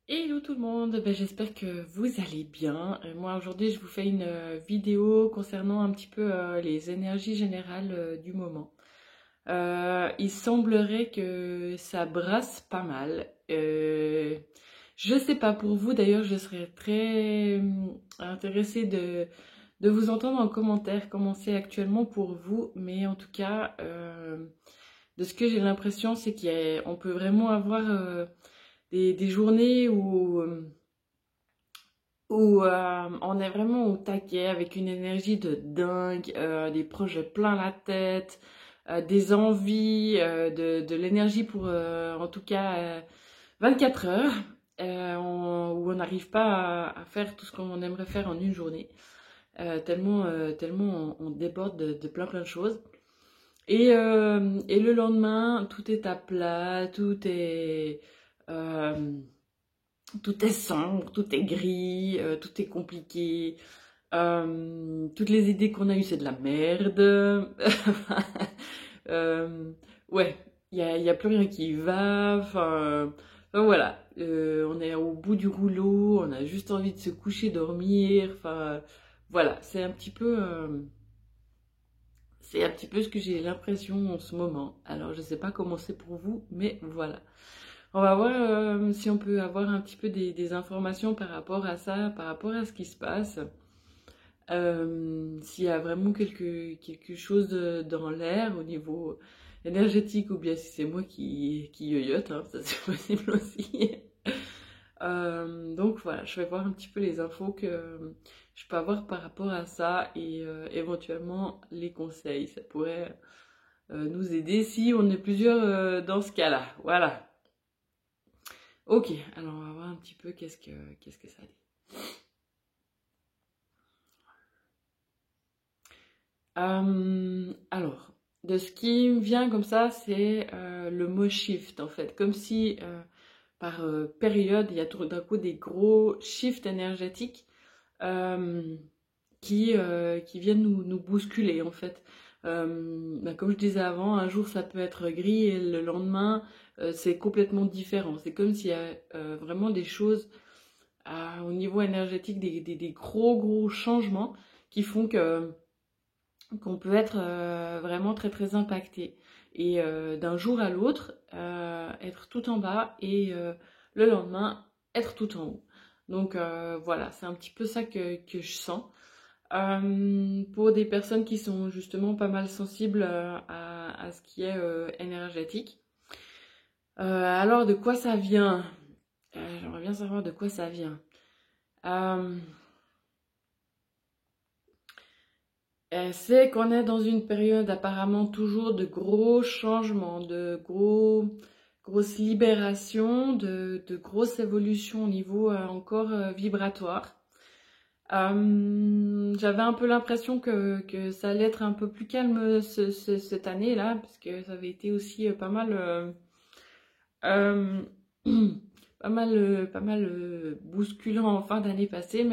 Hello tout le monde, j'espère que vous allez bien. Moi aujourd'hui je vous fais une vidéo concernant un petit peu les énergies générales du moment. Il semblerait que ça brasse pas mal. Je sais pas pour vous d'ailleurs, je serais très intéressée de vous entendre en commentaire comment c'est actuellement pour vous, mais en tout cas de ce que j'ai l'impression c'est qu'on peut vraiment avoir des journées où on est vraiment au taquet avec une énergie de dingue, des projets plein la tête, des envies, de l'énergie pour en tout cas 24 heures, où on n'arrive pas à faire tout ce qu'on aimerait faire en une journée, tellement on déborde de plein de choses. Et le lendemain, tout est à plat, euh, tout est sombre, tout est gris, tout est compliqué. Toutes les idées qu'on a eues, c'est de la merde. Euh, ouais, y a plus rien qui va. Voilà. On est au bout du rouleau, on a juste envie de se coucher, dormir. Voilà, c'est un petit peu ce que j'ai l'impression en ce moment. Alors, je sais pas comment c'est pour vous, mais voilà. On va voir si on peut avoir un petit peu des informations par rapport à ça, par rapport à ce qui se passe. S'il y a vraiment quelque chose dans l'air au niveau énergétique ou bien si c'est moi qui yoyote, hein, ça c'est possible aussi. Donc voilà, je vais voir un petit peu les infos que je peux avoir par rapport à ça et éventuellement les conseils. Ça pourrait nous aider si on est plusieurs dans ce cas-là. Voilà. Ok, alors on va voir un petit peu qu'est-ce que ça dit. Alors, de ce qui me vient comme ça, c'est le mot shift en fait. Comme si par période, il y a tout d'un coup des gros shifts énergétiques euh, qui viennent nous bousculer en fait. Comme je disais avant, un jour ça peut être gris et le lendemain c'est complètement différent. C'est comme s'il y a vraiment des choses au niveau énergétique, des gros changements qui font qu'on peut être vraiment très impacté. Et d'un jour à l'autre, être tout en bas et le lendemain, être tout en haut. Donc voilà, c'est un petit peu ça que je sens. Pour des personnes qui sont justement pas mal sensibles à ce qui est énergétique. Alors de quoi ça vient? J'aimerais bien savoir de quoi ça vient. Euh, c'est qu'on est dans une période apparemment toujours de gros changements, grosses libérations, de grosses évolutions au niveau encore vibratoire. J'avais un peu l'impression que ça allait être un peu plus calme cette année-là, parce que ça avait été aussi euh, pas mal bousculant en fin d'année passée,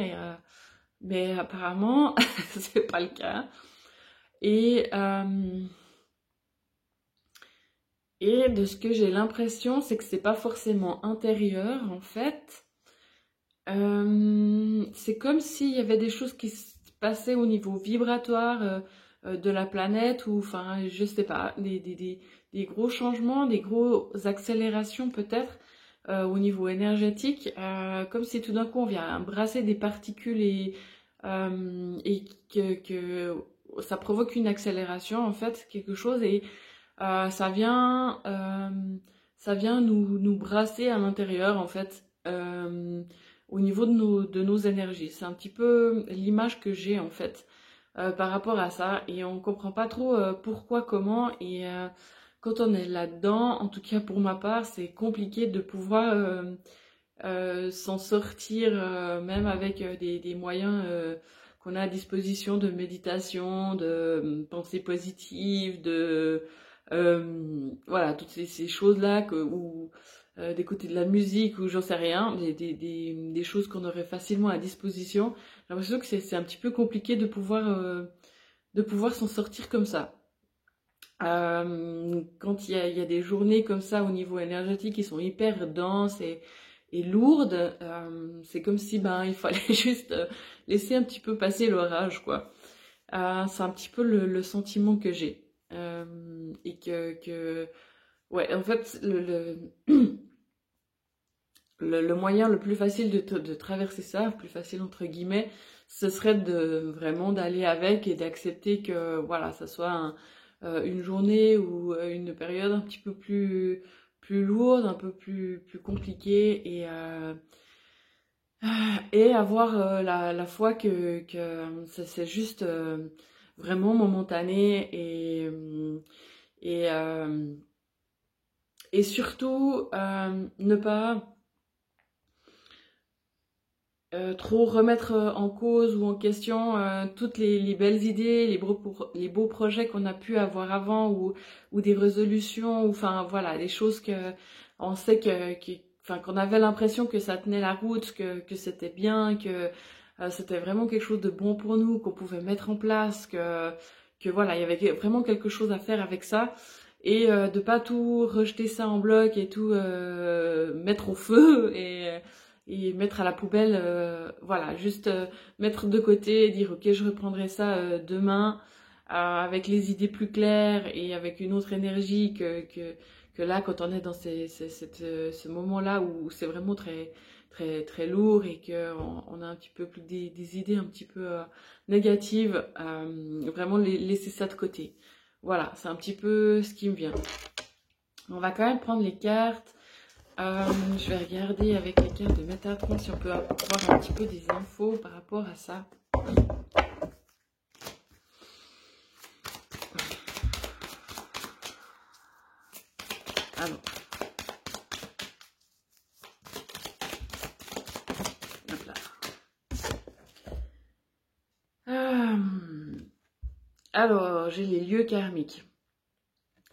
mais apparemment, c'est pas le cas. Et, euh, et de ce que j'ai l'impression, c'est que c'est pas forcément intérieur en fait. C'est comme s'il y avait des choses qui se passaient au niveau vibratoire de la planète, ou enfin, je sais pas, des gros changements, des grosses accélérations peut-être au niveau énergétique, comme si tout d'un coup on vient brasser des particules et que ça provoque une accélération en fait, quelque chose, et euh, ça vient, euh, ça vient nous brasser à l'intérieur en fait, au niveau de nos énergies. C'est un petit peu l'image que j'ai en fait par rapport à ça, et on comprend pas trop pourquoi, comment, et quand on est là-dedans, en tout cas pour ma part, c'est compliqué de pouvoir s'en sortir, même avec des moyens qu'on a à disposition de méditation, de pensée positive, voilà, toutes ces choses-là, ou d'écouter de la musique, ou j'en sais rien, des choses qu'on aurait facilement à disposition. J'ai l'impression que c'est un petit peu compliqué de pouvoir s'en sortir comme ça. Quand il y a des journées comme ça au niveau énergétique qui sont hyper denses et lourde, c'est comme si ben il fallait juste laisser un petit peu passer l'orage, quoi. C'est un petit peu le sentiment que j'ai. Et ouais, en fait, le moyen le plus facile de traverser ça, plus facile entre guillemets, ce serait vraiment d'aller avec et d'accepter que voilà, ça soit une journée ou une période un petit peu plus lourde, un peu plus compliquée et avoir la foi que c'est juste vraiment momentané et, euh, et surtout ne pas trop remettre en cause ou en question toutes les belles idées, les beaux projets qu'on a pu avoir avant ou des résolutions, ou enfin voilà, des choses que on sait enfin, qu'on avait l'impression que ça tenait la route, que c'était bien, que c'était vraiment quelque chose de bon pour nous, qu'on pouvait mettre en place, que voilà, il y avait vraiment quelque chose à faire avec ça. Et de pas tout rejeter ça en bloc et tout mettre au feu et mettre à la poubelle, voilà, juste mettre de côté et dire ok, je reprendrai ça demain avec les idées plus claires et avec une autre énergie que là quand on est dans ce moment-là où c'est vraiment très lourd et qu'on a un petit peu plus des idées un petit peu négatives, vraiment laisser ça de côté. Voilà, c'est un petit peu ce qui me vient. On va quand même prendre les cartes. Je vais regarder avec les cartes de Métatron si on peut avoir un petit peu des infos par rapport à ça. Alors. Hop là. Alors, j'ai les lieux karmiques.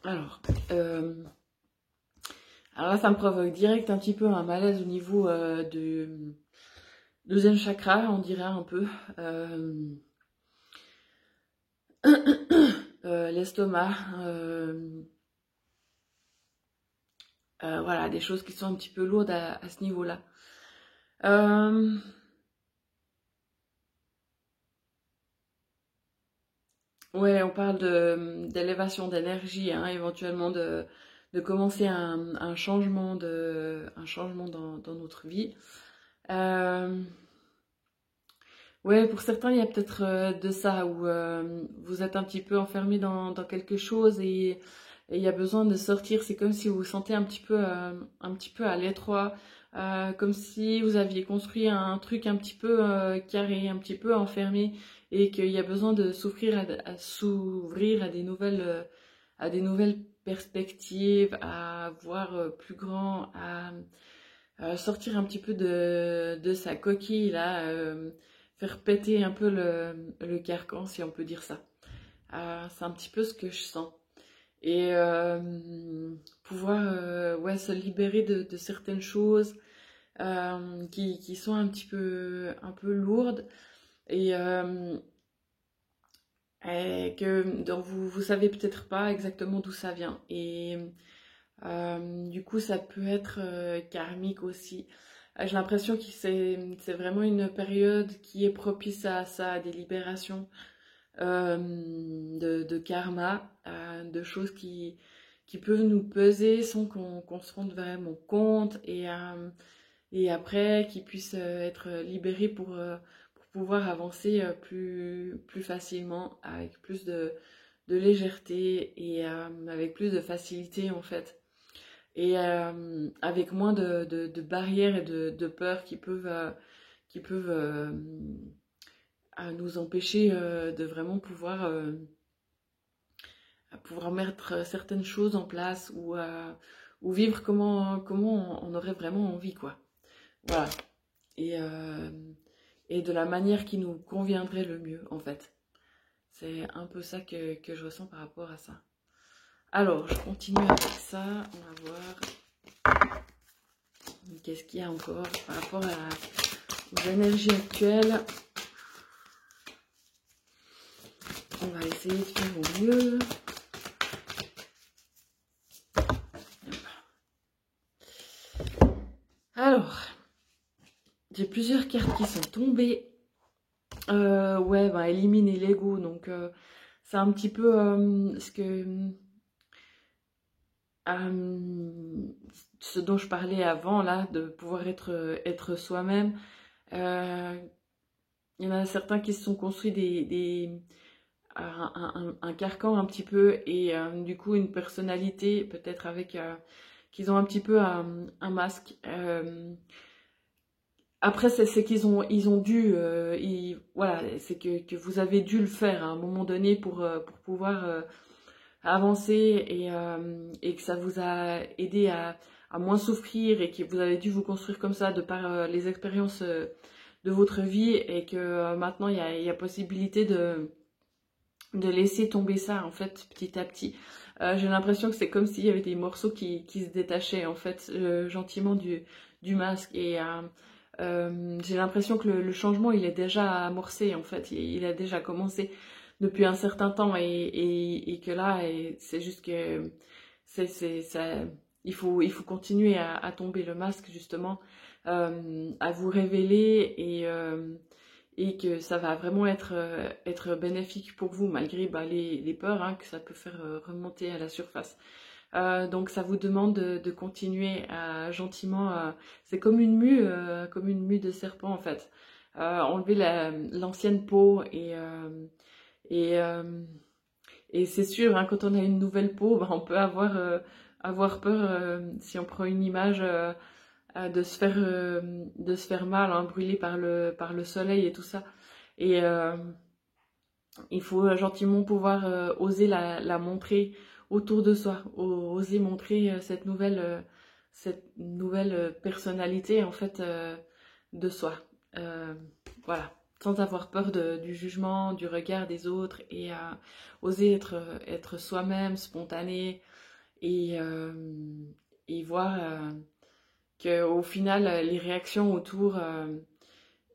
Alors là, ça me provoque direct un petit peu un malaise au niveau du deuxième chakra, on dirait un peu. L'estomac. Voilà, des choses qui sont un petit peu lourdes à ce niveau-là. Ouais, on parle d'élévation d'énergie, hein, éventuellement de commencer un changement dans notre vie. Ouais, pour certains, il y a peut-être de ça, où vous êtes un petit peu enfermé dans quelque chose et il y a besoin de sortir. C'est comme si vous vous sentez un petit peu à l'étroit, comme si vous aviez construit un truc un petit peu carré, un petit peu enfermé, et qu'il y a besoin de s'ouvrir s'ouvrir à des nouvelles perspectives, à voir plus grand, à sortir un petit peu de sa coquille là. Faire péter un peu le carcan, si on peut dire ça. C'est un petit peu ce que je sens. Et pouvoir ouais, se libérer de certaines choses qui sont un peu lourdes et dont vous savez peut-être pas exactement d'où ça vient. Et du coup, ça peut être karmique aussi. J'ai l'impression que c'est vraiment une période qui est propice à ça, à des libérations de karma, de choses qui peuvent nous peser sans qu'on se rende vraiment compte et après qui puissent être libérées pour pouvoir avancer plus facilement, avec plus de légèreté et avec plus de facilité en fait. Et avec moins de barrières et de peurs qui peuvent nous empêcher de vraiment pouvoir mettre certaines choses en place ou vivre comment on aurait vraiment envie, quoi. Voilà. Et de la manière qui nous conviendrait le mieux, en fait. C'est un peu ça que je ressens par rapport à ça. Alors, je continue avec ça. On va voir qu'est-ce qu'il y a encore par rapport aux énergies actuelles. On va essayer de faire au mieux. Alors, J'ai plusieurs cartes qui sont tombées. Ouais, ben, éliminer l'ego. Donc, c'est un petit peu ce dont je parlais avant, là, de pouvoir être soi-même. Il y en a certains qui se sont construits un carcan un petit peu et du coup une personnalité peut-être avec qu'ils ont un petit peu un masque. Après c'est qu'ils ont dû voilà, c'est que vous avez dû le faire à un moment donné pour pouvoir avancer et que ça vous a aidé à moins souffrir et que vous avez dû vous construire comme ça de par les expériences de votre vie et que maintenant il y a possibilité de laisser tomber ça en fait petit à petit. J'ai l'impression que c'est comme s'il y avait des morceaux qui se détachaient en fait gentiment du masque et j'ai l'impression que le changement il est déjà amorcé en fait, il a déjà commencé depuis un certain temps et que là c'est juste que ça, il faut continuer à tomber le masque justement, à vous révéler et que ça va vraiment être bénéfique pour vous malgré bah, les peurs hein, que ça peut faire remonter à la surface. Donc ça vous demande de continuer à gentiment, c'est comme une mue de serpent en fait. Enlever l'ancienne peau et, euh, et c'est sûr, hein, quand on a une nouvelle peau, bah, on peut avoir peur si on prend une image de se faire mal, hein, brûlé par le soleil et tout ça. Et il faut gentiment pouvoir oser la montrer autour de soi, oser montrer cette nouvelle personnalité en fait de soi. Voilà, sans avoir peur du jugement, du regard des autres et oser être soi-même, spontané et voir qu'au final les réactions autour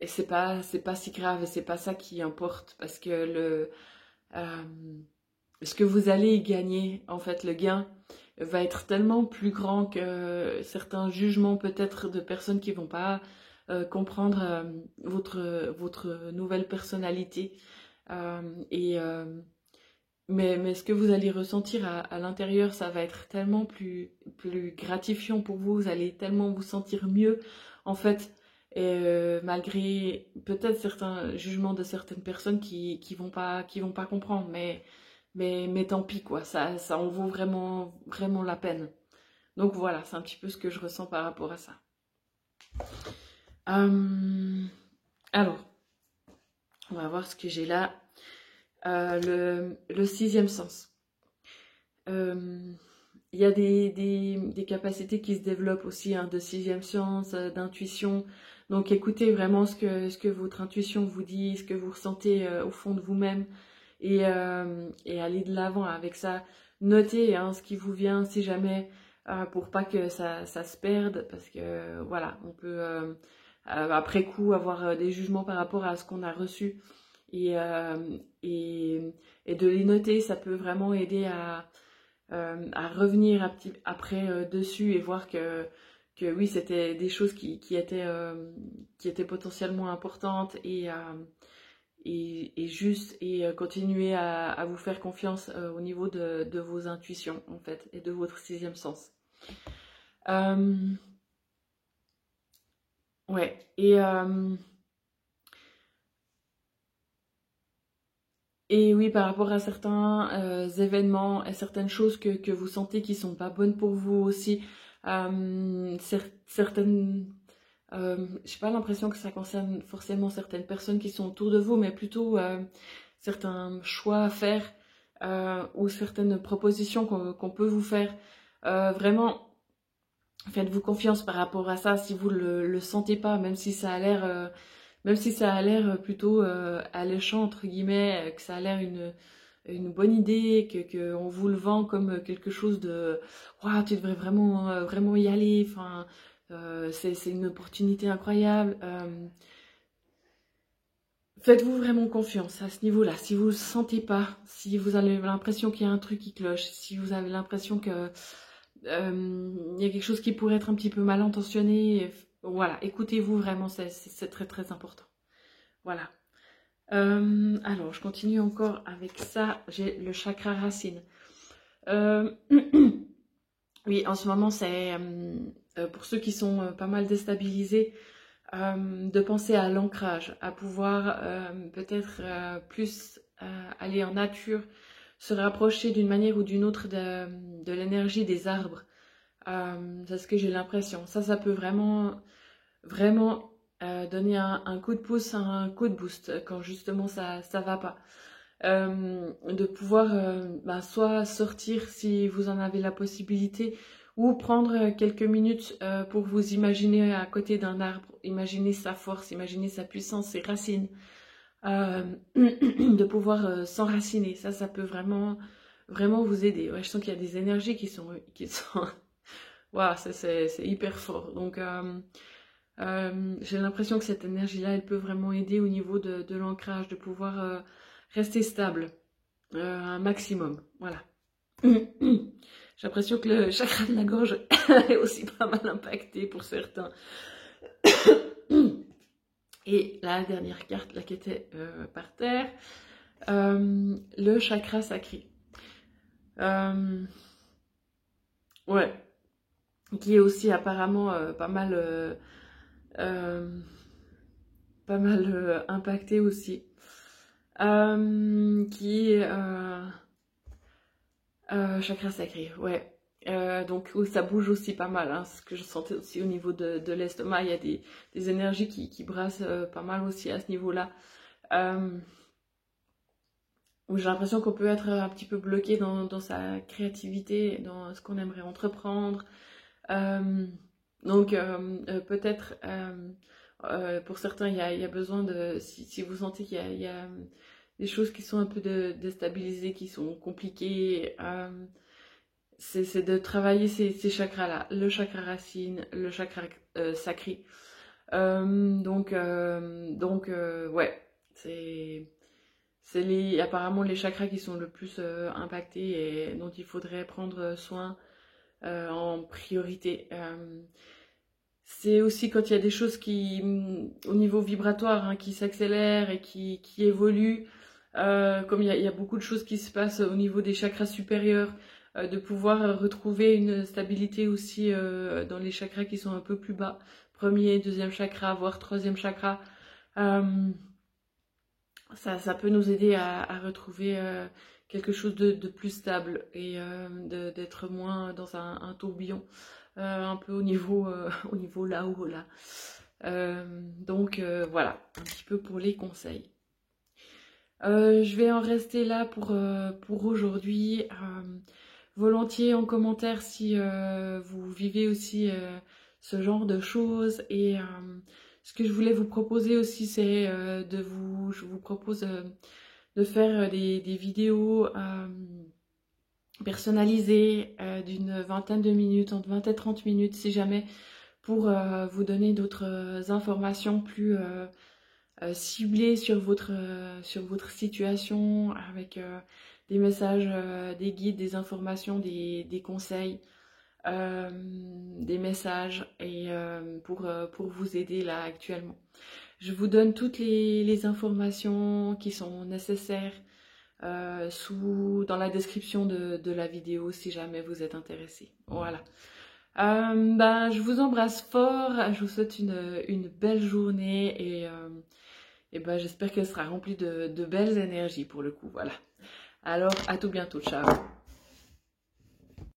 et c'est pas si grave et c'est pas ça qui importe parce que euh, ce que vous allez gagner en fait le gain va être tellement plus grand que certains jugements peut-être de personnes qui vont pas comprendre votre nouvelle personnalité et mais ce que vous allez ressentir à l'intérieur ça va être tellement plus gratifiant pour vous, vous allez tellement vous sentir mieux en fait malgré peut-être certains jugements de certaines personnes qui vont pas comprendre mais tant pis quoi, ça en vaut vraiment la peine. Donc voilà, c'est un petit peu ce que je ressens par rapport à ça. Alors, on va voir ce que j'ai là. Le sixième sens. Il y a des capacités qui se développent aussi hein, de sixième sens, d'intuition. Donc écoutez vraiment ce que votre intuition vous dit, ce que vous ressentez au fond de vous-même et allez de l'avant avec ça. Notez hein, ce qui vous vient si jamais pour pas que ça se perde parce que voilà, on peut après coup avoir des jugements par rapport à ce qu'on a reçu et, et de les noter, ça peut vraiment aider à revenir après dessus et voir que oui, c'était des choses qui étaient potentiellement importantes et justes et continuer à vous faire confiance au niveau de vos intuitions en fait et de votre sixième sens. Ouais, et oui, par rapport à certains événements et certaines choses que vous sentez qui sont pas bonnes pour vous aussi, certaines, j'ai pas l'impression que ça concerne forcément certaines personnes qui sont autour de vous, mais plutôt certains choix à faire ou certaines propositions qu'on peut vous faire. Vraiment, faites-vous confiance par rapport à ça si vous le sentez pas, même si ça a l'air plutôt alléchant entre guillemets, que ça a l'air une bonne idée, que on vous le vend comme quelque chose de waouh, tu devrais vraiment y aller, enfin c'est une opportunité incroyable. Faites-vous vraiment confiance à ce niveau-là. Si vous le sentez pas, si vous avez l'impression qu'il y a un truc qui cloche, si vous avez l'impression que il y a quelque chose qui pourrait être un petit peu mal intentionné, Donc voilà, écoutez-vous vraiment, c'est très très important. Voilà. Alors, je continue encore avec ça. J'ai le chakra racine. Oui, en ce moment, c'est pour ceux qui sont pas mal déstabilisés, de penser à l'ancrage, à pouvoir peut-être plus aller en nature, se rapprocher d'une manière ou d'une autre de l'énergie des arbres. C'est ce que j'ai l'impression. Ça peut vraiment donner un coup de pouce, un coup de boost quand justement ça va pas. De pouvoir soit sortir si vous en avez la possibilité, ou prendre quelques minutes pour vous imaginer à côté d'un arbre, imaginer sa force, imaginer sa puissance, ses racines, de pouvoir s'enraciner. Ça peut vraiment vous aider. Ouais, je sens qu'il y a des énergies qui sont waouh, c'est hyper fort. Donc j'ai l'impression que cette énergie-là, elle peut vraiment aider au niveau de l'ancrage, de pouvoir rester stable un maximum. Voilà. J'ai l'impression que le chakra de la gorge est aussi pas mal impacté pour certains. Et la dernière carte, là, qui était par terre, le chakra sacré. Ouais. Qui est aussi apparemment pas mal impacté aussi. Qui est chakra sacré, ouais. Donc ça bouge aussi pas mal, hein, ce que je sentais aussi au niveau de l'estomac. Il y a des énergies qui brassent pas mal aussi à ce niveau-là. Où j'ai l'impression qu'on peut être un petit peu bloqué dans sa créativité, dans ce qu'on aimerait entreprendre. Donc peut-être pour certains il y a besoin de, si vous sentez qu'il y a des choses qui sont un peu déstabilisées, qui sont compliquées, c'est de travailler ces chakras-là, le chakra racine, le chakra sacré. Donc ouais, c'est apparemment les chakras qui sont le plus impactés et dont il faudrait prendre soin en priorité. C'est aussi quand il y a des choses qui, au niveau vibratoire, hein, qui s'accélèrent et qui évoluent, comme il y a beaucoup de choses qui se passent au niveau des chakras supérieurs, de pouvoir retrouver une stabilité aussi dans les chakras qui sont un peu plus bas, premier, deuxième chakra, voire troisième chakra. Ça peut nous aider à retrouver quelque chose de plus stable et d'être moins dans un tourbillon, un peu au niveau là-haut là. Donc voilà, un petit peu pour les conseils. Je vais en rester là pour aujourd'hui. Volontiers en commentaire si vous vivez aussi ce genre de choses. Et ce que je voulais vous proposer aussi, c'est je vous propose de faire des vidéos personnalisées d'une vingtaine de minutes, entre 20 et 30 minutes si jamais, pour vous donner d'autres informations plus ciblées sur votre situation, avec des messages, des guides, des informations, des conseils, des messages, et pour vous aider là actuellement. Je vous donne toutes les informations qui sont nécessaires dans la description de la vidéo si jamais vous êtes intéressé. Voilà. Je vous embrasse fort, je vous souhaite une belle journée et j'espère qu'elle sera remplie de belles énergies pour le coup. Voilà. Alors, à tout bientôt. Ciao.